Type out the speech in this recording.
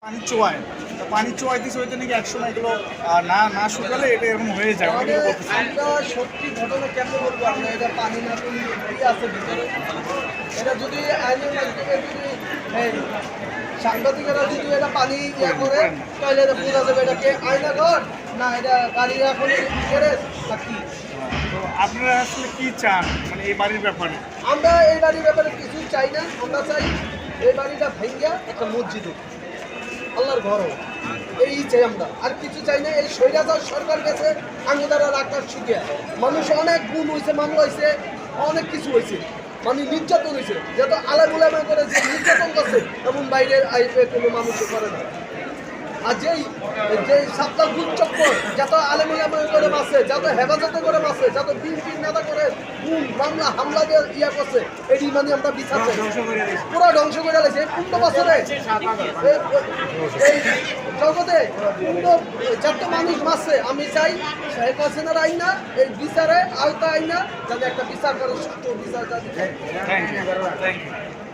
পানি চোয়ায় পানি চোয়াই দিচ্ছে ওইটা নাকি একসময় এগুলো না না শুকালে এটা এরকম হয়ে যায় অনেকে বলতেছে। আমরা সত্যি ঘটনা কেমন বলবো আমরা এটা পানি না আছে ভিতরে এটা যদি আইনের মাধ্যমে যদি সাংবাদিকেরা যদি এটা পানি ইয়ে করে তাহলে এটা বোঝা যাবে এটা কে আয়না ঘর না এটা গাড়ির এখন করে না কি। তো আপনারা আসলে কি চান মানে এই বাড়ির ব্যাপারে? আমরা এই বাড়ির ব্যাপারে কিছুই চাই না, আমরা চাই এই বাড়িটা ভেঙ্গা একটা মসজিদ হোক, আল্লাহর ঘর হোক, এই চাই আমরা। আর কিছু চাই না। এই স্বৈরাচার সরকার গেছে আঙ্গুদারা রাখার শিখে মানুষ অনেক গুণ হয়েছে, মামলা হয়েছে, অনেক কিছু হয়েছে, মানে নির্যাতন হয়েছে। যত আলাগুলামা করে যে নির্যাতন করছে এমন বাইরের আইপে কোনো মানুষও করে না। আর যেই সাপ্তাহ গুণ চক্কর যত আলেমুলামা করে বাঁচে, যত হেফাজতে করে বাঁচে, যত বিএনপির নেতা করে গুণ মামলা হামলা দিয়ে ইয়া করছে, এটি মানে আমরা বিচার চাই। পুরো ধ্বংস করে গেছে 15 বছরে এই জগতে যত মানুষ মারছে। আমি চাই শেখ হাসিনার আইনা এই বিচারে আওতা আইনা যাতে একটা বিচার করে, সুষ্ঠু বিচার যাতে। Thank you.